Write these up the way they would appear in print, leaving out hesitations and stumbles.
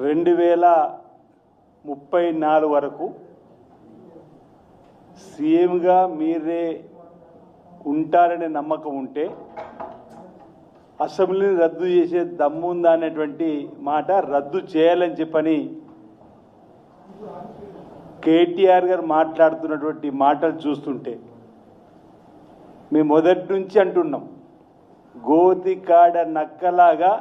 2034 వరకు సీఎంగా మీరే ఉంటారనే నమ్మకం ఉంటే అసెంబ్లీని రద్దు చేసే దమ్ముందా అనేటువంటి మాట రద్దు చేయాలని చెప్పని కేటీఆర్ గారు మాట్లాడుతున్నటువంటి మాటలు చూస్తుంటే మేము మొదటి నుంచి అంటున్నాం, గోతికాడ నక్కలాగా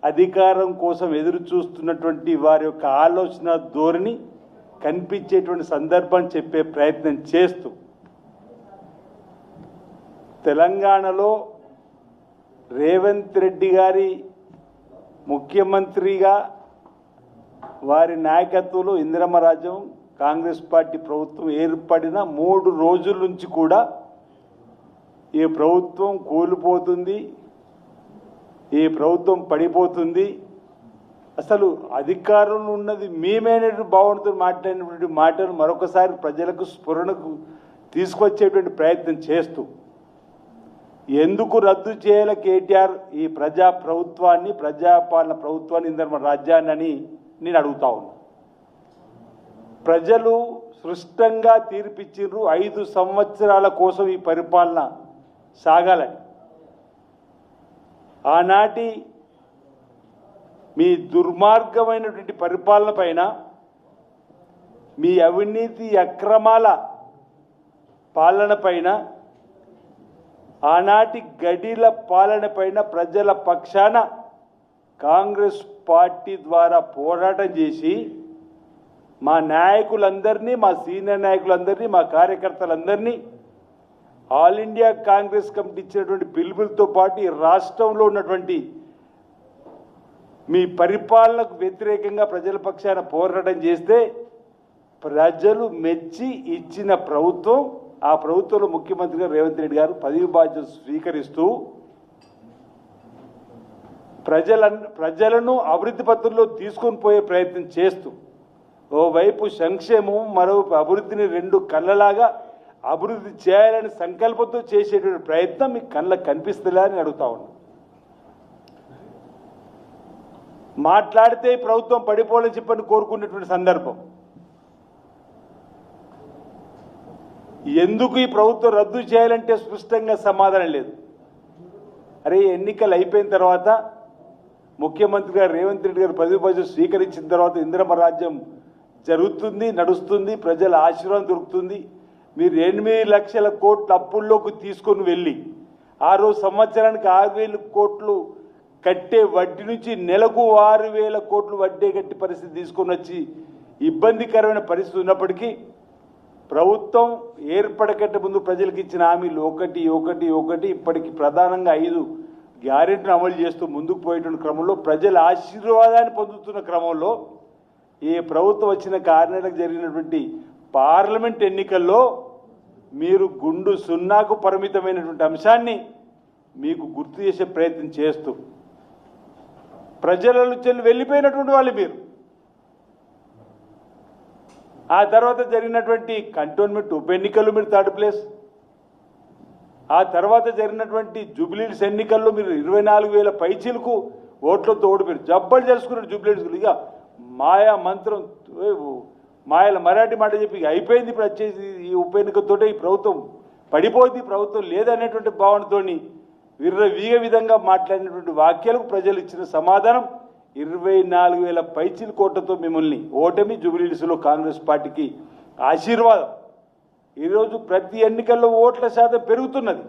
అధికారం కోసం ఎదురు చూస్తున్నటువంటి వారి యొక్క ఆలోచన ధోరణి కనిపించేటువంటి సందర్భం చెప్పే ప్రయత్నం చేస్తూ తెలంగాణలో రేవంత్ రెడ్డి గారి ముఖ్యమంత్రిగా వారి నాయకత్వంలో ఇందిరమ్మ రాజ్యం కాంగ్రెస్ పార్టీ ప్రభుత్వం ఏర్పడిన 3 రోజుల నుంచి కూడా ఈ ప్రభుత్వం కూలిపోతుంది, ఈ ప్రభుత్వం పడిపోతుంది, అసలు అధికారంలో ఉన్నది మేమేనటువంటి భావనతో మాట్లాడినటువంటి మాటలు మరొకసారి ప్రజలకు స్ఫురణకు తీసుకొచ్చేటువంటి ప్రయత్నం చేస్తూ ఎందుకు రద్దు చేయాలి కేటీఆర్ ఈ ప్రజా ప్రభుత్వాన్ని, ప్రజాపాలన ప్రభుత్వాన్ని, ఇందిరమ్మ రాజ్యాన్ని అని నేను అడుగుతా ఉన్నా. ప్రజలు స్పష్టంగా తీర్పిచ్చిర్రు 5 సంవత్సరాల కోసం ఈ పరిపాలన సాగాలని. ఆనాటి మీ దుర్మార్గమైనటువంటి పరిపాలన పైన, మీ అవినీతి అక్రమాల పాలన పైన, ఆనాటి గడిల పాలన పైన ప్రజల పక్షాన కాంగ్రెస్ పార్టీ ద్వారా పోరాటం చేసి మా నాయకులందరినీ, మా సీనియర్ నాయకులందరినీ, మా కార్యకర్తలందరినీ ఆల్ ఇండియా కాంగ్రెస్ కమిటీ ఇచ్చినటువంటి పిలుపులతో పాటు ఈ రాష్ట్రంలో ఉన్నటువంటి మీ పరిపాలనకు వ్యతిరేకంగా ప్రజల పక్షాన పోరాటం చేస్తే ప్రజలు మెచ్చి ఇచ్చిన ప్రభుత్వం, ఆ ప్రభుత్వంలో ముఖ్యమంత్రిగా రేవంత్ రెడ్డి గారు పదవి బాధ్యతలు స్వీకరిస్తూ ప్రజలను అభివృద్ధి పత్రంలో తీసుకొని పోయే ప్రయత్నం చేస్తూ ఓవైపు సంక్షేమం, మరోవైపు అభివృద్ధిని 2 కళ్ళలాగా అభివృద్ధి చేయాలని సంకల్పంతో చేసేటువంటి ప్రయత్నం మీకు కళ్ళకు కనిపిస్తుందా అని అడుగుతా ఉన్నా. మాట్లాడితే ప్రభుత్వం పడిపోవాలని చెప్పని కోరుకునేటువంటి సందర్భం, ఎందుకు ఈ ప్రభుత్వం రద్దు చేయాలంటే స్పష్టంగా సమాధానం లేదు. అరే ఎన్నికలు అయిపోయిన తర్వాత ముఖ్యమంత్రి గారు రేవంత్ రెడ్డి గారు పదవి బాధ్యత స్వీకరించిన తర్వాత ఇందిరమ్మ రాజ్యం జరుగుతుంది, నడుస్తుంది, ప్రజల ఆశీర్వాదం దొరుకుతుంది. మీరు 8 లక్షల కోట్ల అప్పుల్లోకి తీసుకొని వెళ్ళి ఆ రోజు సంవత్సరానికి 6,000 కోట్లు కట్టే వడ్డీ నుంచి నెలకు 6,000 కోట్లు వడ్డీ కట్టి పరిస్థితి తీసుకొని వచ్చి ఇబ్బందికరమైన పరిస్థితి ఉన్నప్పటికీ ప్రభుత్వం ఏర్పడకంటే ముందు ప్రజలకు ఇచ్చిన హామీలు ఒకటి ఇప్పటికి ప్రధానంగా 5 గ్యారెంటీని అమలు చేస్తూ ముందుకు పోయేటువంటి క్రమంలో ప్రజల ఆశీర్వాదాన్ని పొందుతున్న క్రమంలో ఈ ప్రభుత్వం వచ్చిన 6 నెలలకు జరిగినటువంటి పార్లమెంట్ ఎన్నికల్లో మీరు గుండు సున్నాకు పరిమితమైనటువంటి అంశాన్ని మీకు గుర్తు చేసే ప్రయత్నం చేస్తూ ప్రజల నుంచి వెళ్ళిపోయినటువంటి వాళ్ళు మీరు. ఆ తర్వాత జరిగినటువంటి కంటోన్మెంట్ ఉప ఎన్నికల్లో మీరు 3rd ప్లేస్, ఆ తర్వాత జరిగినటువంటి జూబ్లీహిల్స్ ఎన్నికల్లో మీరు 24,000 పైచీలకు ఓట్లతో ఓడిపోయారు. జబ్బలు తెలుసుకున్నారు జూబ్లీహిల్స్. ఇక మాయా మంత్రం, మాయల మరాఠీ మాట చెప్పి అయిపోయింది, ఇప్పుడు వచ్చేసి ఈ ఉప ఎన్నికతోటే ఈ ప్రభుత్వం పడిపోయింది, ప్రభుత్వం లేదనేటువంటి భావనతో విర్రవీగ విధంగా మాట్లాడినటువంటి వాక్యాలకు ప్రజలు ఇచ్చిన సమాధానం 24,000 పైచీల కోట్లతో మిమ్మల్ని ఓటమి, జూబ్లీహిల్స్లో కాంగ్రెస్ పార్టీకి ఆశీర్వాదం. ఈరోజు ప్రతి ఎన్నికల్లో ఓట్ల శాతం పెరుగుతున్నది.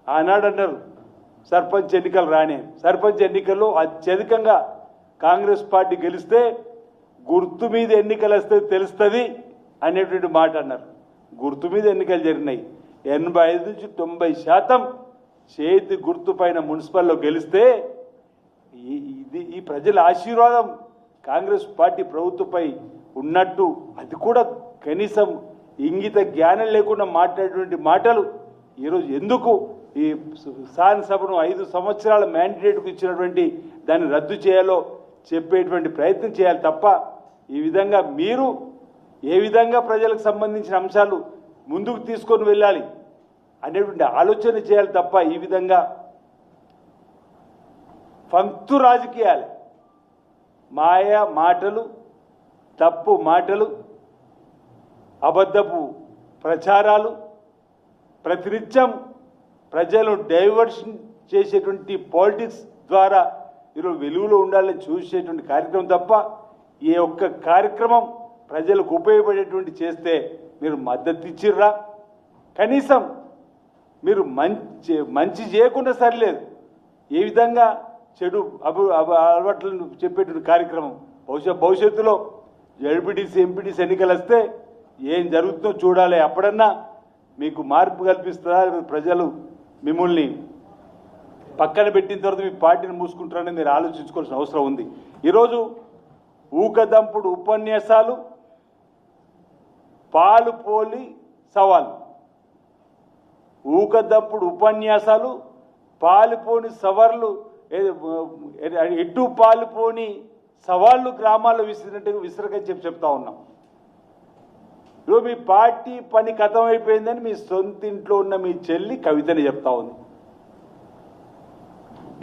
ఆనాడు అన్నారు సర్పంచ్ ఎన్నికలు రానే, సర్పంచ్ ఎన్నికల్లో అత్యధికంగా కాంగ్రెస్ పార్టీ గెలిస్తే గుర్తు మీద ఎన్నికలు వస్తే తెలుస్తుంది అనేటువంటి మాట అన్నారు. గుర్తు మీద ఎన్నికలు జరిగినాయి. 85 నుంచి 90% చేతి గుర్తు పైన మున్సిపల్లో గెలిస్తే ఈ ప్రజల ఆశీర్వాదం కాంగ్రెస్ పార్టీ ప్రభుత్వంపై ఉన్నట్టు అది కూడా కనీసం ఇంగిత జ్ఞానం లేకుండా మాట్లాడేటువంటి మాటలు ఈరోజు ఎందుకు ఈ శాసనసభను 5 సంవత్సరాల మ్యాండేట్కు ఇచ్చినటువంటి దాన్ని రద్దు చేయాలో చెప్పేటువంటి ప్రయత్నం చేయాలి తప్ప ఈ విధంగా మీరు ఏ విధంగా ప్రజలకు సంబంధించిన అంశాలు ముందుకు తీసుకొని వెళ్ళాలి అనేటువంటి ఆలోచన చేయాలి తప్ప ఈ విధంగా పంక్తు రాజకీయాలు మాయ మాటలు, తప్పు మాటలు, అబద్ధపు ప్రచారాలు, ప్రతినిత్యం ప్రజలు డైవర్షన్ చేసేటువంటి పాలిటిక్స్ ద్వారా ఈరోజు వెలుగులో ఉండాలని చూసేటువంటి కార్యక్రమం తప్ప ఏ ఒక్క కార్యక్రమం ప్రజలకు ఉపయోగపడేటువంటి చేస్తే మీరు మద్దతు ఇచ్చిర్రా? కనీసం మీరు మంచి చేయకుండా సరిలేదు. ఏ విధంగా చెడు అలవాట్లను చెప్పేటువంటి కార్యక్రమం భవిష్యత్తులో జడ్పీటీసీ ఎంపీటీసీ ఎన్నికలు వస్తే ఏం జరుగుతుందో చూడాలి. అప్పుడన్నా మీకు మార్పు కల్పిస్తారా? ప్రజలు మిమ్మల్ని పక్కన పెట్టిన తర్వాత మీ పార్టీని మూసుకుంటారని మీరు ఆలోచించుకోవాల్సిన అవసరం ఉంది. ఈరోజు ఊకదంపుడు ఉపన్యాసాలు, పాలు పోలి సవాలు, ఊకదంపుడు ఉపన్యాసాలు, పాలుపోని సవర్లు, ఎటు పాలుపోని సవాళ్ళు గ్రామాల్లో విసిరకని చెప్తా ఉన్నాం. ఇప్పుడు మీ పార్టీ పని ఖతం అయిపోయిందని మీ సొంత ఇంట్లో ఉన్న మీ చెల్లి కవితని చెప్తా ఉంది.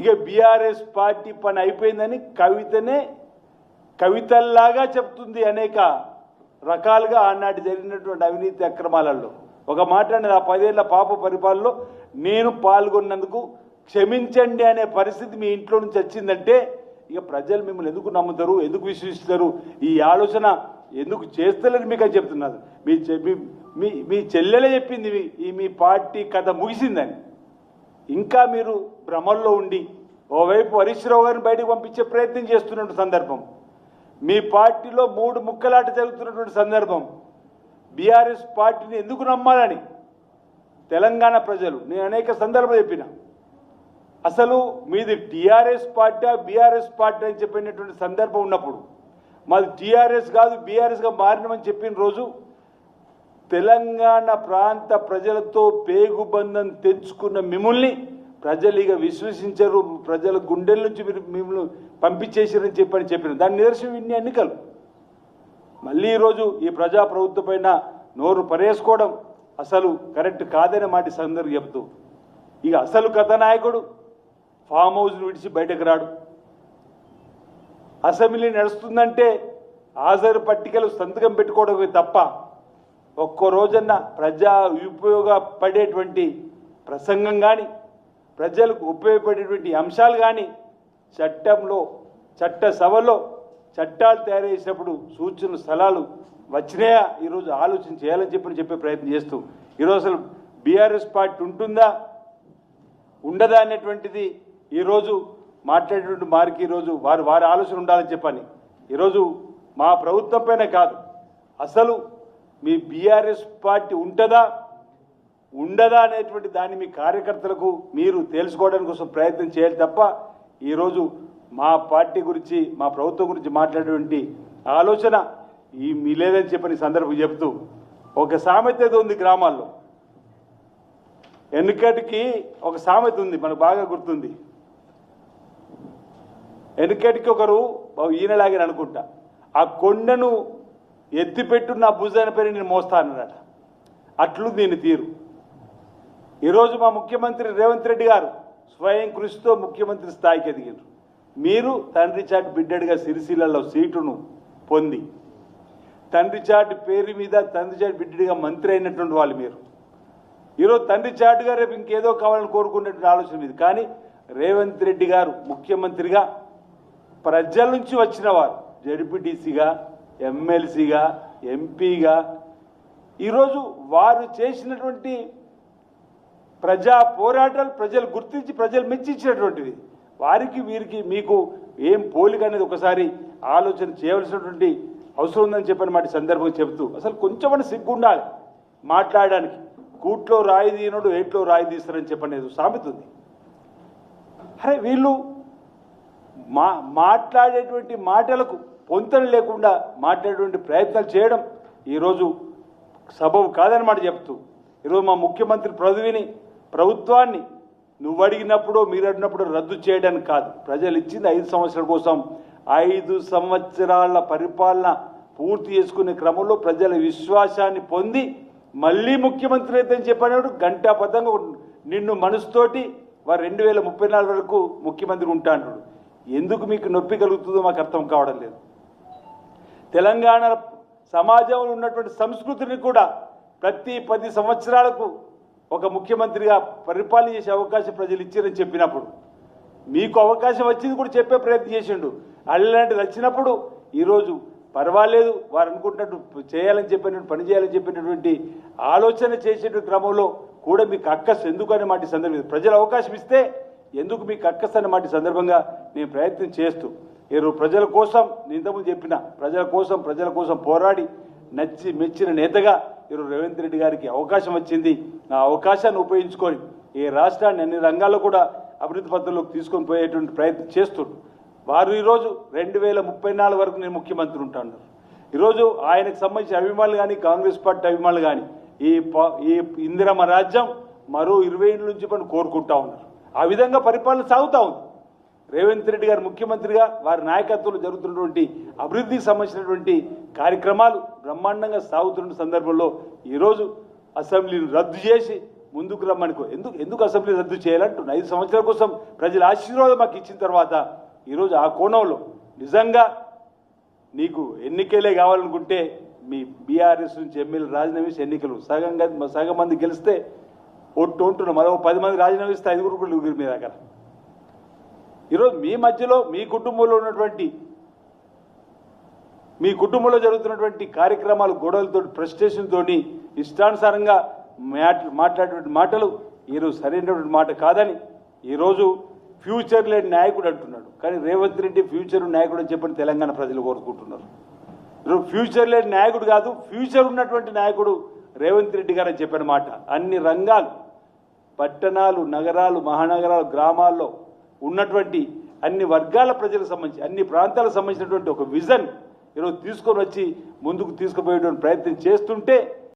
ఇక బీఆర్ఎస్ పార్టీ పని అయిపోయిందని కవితల్లాగా చెప్తుంది అనేక రకాలుగా ఆనాటి జరిగినటువంటి అవినీతి అక్రమాలలో. ఒక మాట అనేది, ఆ 10 ఏళ్ల పాప పరిపాలనలో నేను పాల్గొన్నందుకు క్షమించండి అనే పరిస్థితి మీ ఇంట్లో నుంచి వచ్చిందంటే ఇక ప్రజలు మిమ్మల్ని ఎందుకు నమ్ముతారు, ఎందుకు విశ్వసిస్తారు? ఈ ఆలోచన ఎందుకు చేస్తలేని మీకు అని చెప్తున్నారు. మీ చెల్లెలే చెప్పింది మీ పార్టీ కథ ముగిసిందని. ఇంకా మీరు భ్రమల్లో ఉండి ఓవైపు హరీష్ రావు గారిని బయటకు పంపించే ప్రయత్నం చేస్తున్నటువంటి సందర్భం, మీ పార్టీలో 3 ముక్కలాట జరుగుతున్నటువంటి సందర్భం, బీఆర్ఎస్ పార్టీని ఎందుకు నమ్మాలని తెలంగాణ ప్రజలు, నేను అనేక సందర్భాలు చెప్పిన, అసలు మీది టీఆర్ఎస్ పార్టీ బీఆర్ఎస్ పార్టీ అని చెప్పినటువంటి సందర్భం ఉన్నప్పుడు, మాది టీఆర్ఎస్ కాదు బీఆర్ఎస్గా మారినామని చెప్పిన రోజు తెలంగాణ ప్రాంత ప్రజలతో పేగుబంధం తెంచుకున్న మిమ్మల్ని ప్రజలు ఇక విశ్వసించరు, ప్రజల గుండెల నుంచి మిమ్మల్ని పంపించేసారని చెప్పిన దాని నిదర్శనం ఇన్ని ఎన్నికలు. మళ్ళీ ఈరోజు ఈ ప్రజాప్రభుత్వం పైన నోరు పరేసుకోవడం అసలు కరెక్ట్ కాదనే మాట సందర్భం చెప్తూ, ఇక అసలు కథానాయకుడు ఫామ్ హౌస్ను విడిచి బయటకు రాడు. అసెంబ్లీ నడుస్తుందంటే హాజరు పట్టికలు సంతకం పెట్టుకోవడమే తప్ప ఒక్కో రోజన్న ప్రజా ఉపయోగపడేటువంటి ప్రసంగం కానీ, ప్రజలకు ఉపయోగపడేటువంటి అంశాలు కానీ చట్టసభలో చట్టాలు తయారు చేసినప్పుడు సూచనలు సలహాలు వచ్చినాయా ఈరోజు ఆలోచన చేయాలని చెప్పే ప్రయత్నం చేస్తూ, ఈరోజు అసలు బీఆర్ఎస్ పార్టీ ఉంటుందా ఉండదా అనేటువంటిది ఈరోజు మాట్లాడేటువంటి వారికి ఈరోజు వారి ఆలోచన ఉండాలని చెప్పని, ఈరోజు మా ప్రభుత్వం పైన కాదు, అసలు మీ బీఆర్ఎస్ పార్టీ ఉంటుందా ఉండదా అనేటువంటి దాన్ని మీ కార్యకర్తలకు మీరు తెలుసుకోవడానికి కోసం ప్రయత్నం చేయాలి తప్ప ఈరోజు మా పార్టీ గురించి మా ప్రభుత్వం గురించి మాట్లాడేటువంటి ఆలోచన మీ లేదని చెప్పని సందర్భం చెబుతూ, ఒక సామెత ఏదో ఉంది గ్రామాల్లో, వెనుకటికి ఒక సామెత ఉంది మనకు బాగా గుర్తుంది. వెనుకటికి ఒకరు ఈయనలాగే అనుకుంటా, ఆ కొండను ఎత్తిపెట్టు నా భుజాన పేరు నేను మోస్తానన్నట. అట్లు దీని తీరు. ఈరోజు మా ముఖ్యమంత్రి రేవంత్ రెడ్డి గారు స్వయం కృషితో ముఖ్యమంత్రి స్థాయికి ఎదిగారు. మీరు తండ్రి చాటు బిడ్డడిగా సిరిసిల్లలో సీటును పొంది తండ్రి చాటు పేరు మీద తండ్రి చాటు బిడ్డడిగా మంత్రి అయినటువంటి వాళ్ళు మీరు. ఈరోజు తండ్రి చాటుగా రేపు ఇంకేదో కావాలని కోరుకునేటువంటి ఆలోచన మీద. కానీ రేవంత్ రెడ్డి గారు ముఖ్యమంత్రిగా ప్రజల నుంచి వచ్చిన వారు, జడ్పీటీసీగా, ఎమ్మెల్సీగా, ఎంపీగా, ఈరోజు వారు చేసినటువంటి ప్రజా పోరాటాలు ప్రజలు గుర్తించి ప్రజలు మెచ్చించినటువంటిది. వారికి వీరికి మీకు ఏం పోలిక అనేది ఒకసారి ఆలోచన చేయవలసినటువంటి అవసరం ఉందని చెప్పని మాట సందర్భంగా చెబుతూ, అసలు కొంచెమని సిగ్గు ఉండాలి మాట్లాడడానికి. కూట్లో రాయి తీయనోడు ఏట్లో రాయి తీస్తారని చెప్పనేది సామెత ఉంది. అరే వీళ్ళు మాట్లాడేటువంటి మాటలకు పొంతన లేకుండా మాట్లాడేటువంటి ప్రయత్నాలు చేయడం ఈరోజు సబబు కాదన్నమాట చెప్తూ, ఈరోజు మా ముఖ్యమంత్రి ప్రభుత్వాన్ని నువ్వు అడిగినప్పుడు మీరు అడిగినప్పుడు రద్దు చేయడానికి కాదు, ప్రజలు ఇచ్చింది 5 సంవత్సరాల కోసం. 5 సంవత్సరాల పరిపాలన పూర్తి చేసుకునే క్రమంలో ప్రజల విశ్వాసాన్ని పొంది మళ్ళీ ముఖ్యమంత్రి అయితే చెప్పినాడు గంటాబద్ధంగా నిన్ను మనసుతోటి వారు 2034 వరకు ముఖ్యమంత్రి ఉంటా అంటాడు. ఎందుకు మీకు నొప్పి కలుగుతుందో మాకు అర్థం కావడం లేదు. తెలంగాణ సమాజంలో ఉన్నటువంటి సంస్కృతిని కూడా ప్రతి 10 సంవత్సరాలకు ఒక ముఖ్యమంత్రిగా పరిపాలన చేసే అవకాశం ప్రజలు ఇచ్చారని చెప్పినప్పుడు మీకు అవకాశం వచ్చింది కూడా చెప్పే ప్రయత్నం చేసిండు. అలాంటిది వచ్చినప్పుడు ఈరోజు పర్వాలేదు వారు అనుకుంటున్నట్టు చేయాలని చెప్పినట్టు పని చేయాలని చెప్పినటువంటి ఆలోచన చేసేటువంటి క్రమంలో కూడా మీకు అక్కస్ ఎందుకు అనే మాట సందర్భం ప్రజలు అవకాశం ఇస్తే ఎందుకు మీకు అక్కస్ అనే మాట సందర్భంగా నేను ప్రయత్నం చేస్తూ ఈరోజు ప్రజల కోసం నేను ఇంతకుముందు చెప్పిన ప్రజల కోసం పోరాడి నచ్చి మెచ్చిన నేతగా ఈరోజు రేవంత్ రెడ్డి గారికి అవకాశం వచ్చింది. ఆ అవకాశాన్ని ఉపయోగించుకొని ఈ రాష్ట్రాన్ని అన్ని రంగాల్లో కూడా అభివృద్ధి పథంలోకి తీసుకొని పోయేటువంటి ప్రయత్నం చేస్తున్నారు. వారు ఈరోజు 2034 వరకు నేను ముఖ్యమంత్రి ఉంటాను. ఈరోజు ఆయనకు సంబంధించిన అభిమానులు కానీ కాంగ్రెస్ పార్టీ అభిమానులు కానీ ఈ ఇందిరమ్మ రాజ్యం మరో 20 ఏళ్ళ నుంచి పని కోరుకుంటా ఉన్నారు. ఆ విధంగా పరిపాలన సాగుతూ ఉంది. రేవంత్ రెడ్డి గారు ముఖ్యమంత్రిగా వారి నాయకత్వంలో జరుగుతున్నటువంటి అభివృద్ధికి సంబంధించినటువంటి కార్యక్రమాలు బ్రహ్మాండంగా సాగుతున్న సందర్భంలో ఈరోజు అసెంబ్లీని రద్దు చేసి ముందుకు రమ్మనుకో ఎందుకు అసెంబ్లీ రద్దు చేయాలంటున్నా 5 సంవత్సరాల కోసం ప్రజల ఆశీర్వాదం మాకు ఇచ్చిన తర్వాత ఈరోజు ఆ కోణంలో నిజంగా నీకు ఎన్నికలే కావాలనుకుంటే మీ బీఆర్ఎస్ నుంచి ఎమ్మెల్యే రాజీనామా చేసి ఎన్నికలు సగం మంది గెలిస్తే ఉంటున్న మరో 10 మంది రాజీనామా ఇస్తే 5 కూడా మీ దగ్గర. ఈరోజు మీ మధ్యలో మీ కుటుంబంలో జరుగుతున్నటువంటి కార్యక్రమాలు గొడవలతో ఫ్రస్ట్రేషన్తో ఇష్టానుసారంగా మాట్లాడేటువంటి మాటలు ఈరోజు సరైనటువంటి మాట కాదని ఈరోజు ఫ్యూచర్ లేని నాయకుడు అంటున్నాడు. కానీ రేవంత్ రెడ్డి ఫ్యూచర్ నాయకుడు అని చెప్పని తెలంగాణ ప్రజలు కోరుకుంటున్నారు. ఈరోజు ఫ్యూచర్ లేని నాయకుడు కాదు, ఫ్యూచర్ ఉన్నటువంటి నాయకుడు రేవంత్ రెడ్డి గారు అని చెప్పిన మాట. అన్ని రంగాలు పట్టణాలు, నగరాలు, మహానగరాలు, గ్రామాల్లో ఉన్నటువంటి అన్ని వర్గాల ప్రజలకు సంబంధించి అన్ని ప్రాంతాలకు సంబంధించినటువంటి ఒక విజన్ ఈరోజు తీసుకొని వచ్చి ముందుకు తీసుకుపోయేటువంటి ప్రయత్నం చేస్తుంటే